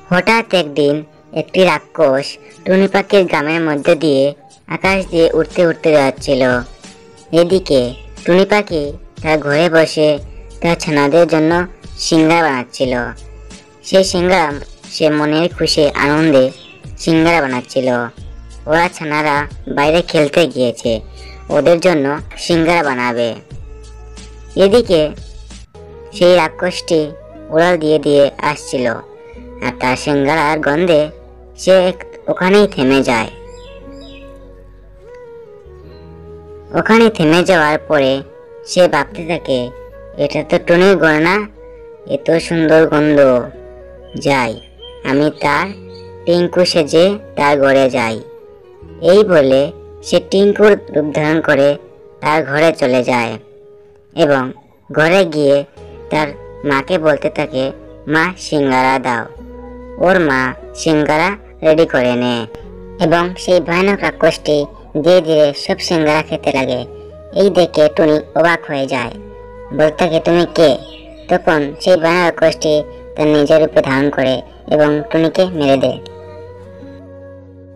হঠাৎ একদিন একটি রাক্ষস টুনি পাখির গ্রামের মধ্যে দিয়ে আকাশ দিয়ে উড়তে উড়তে যাচ্ছিল। এদিকে টুনি পাখি তার ঘরে বসে তার ছানাদের জন্য সিঙ্গারা বানাচ্ছিল। সেই সিঙ্গারা সে মনের খুশি আনন্দে সিঙ্গারা বানাচ্ছিল। ওরা ছানারা বাইরে খেলতে গিয়েছে, ওদের জন্য সিঙ্গারা বানাবে। এদিকে সেই রাক্ষসটি উড়াল দিয়ে দিয়ে আসছিল, আর তার সিঙ্গারার গন্ধে সে ওখানেই থেমে যায়। ওখানে থেমে যাওয়ার পরে সে ভাবতে থাকে, এটা তো টুনির গয়না, এত সুন্দর গন্ধ, যাই আমি তার টিঙ্কু সেজে তার ঘরে যাই। এই বলে সে টিঙ্কুর রূপ ধারণ করে তার ঘরে চলে যায় এবং ঘরে গিয়ে তার মাকে বলতে থাকে, মা সিঙ্গারা দাও। ওর মা সিঙ্গারা রেডি করে নেয় এবং সেই ভয়ানক রাক্ষসটি ধীরে ধীরে সব সিঙ্গারা খেতে লাগে। এই দেখে টুনি অবাক হয়ে যায়, বলতে থাকে, তুমি কে? তখন সেই ভয়ানক রাক্ষসটি তার নিজের রূপে ধারণ করে এবং টুনিকে মেরে দেয়।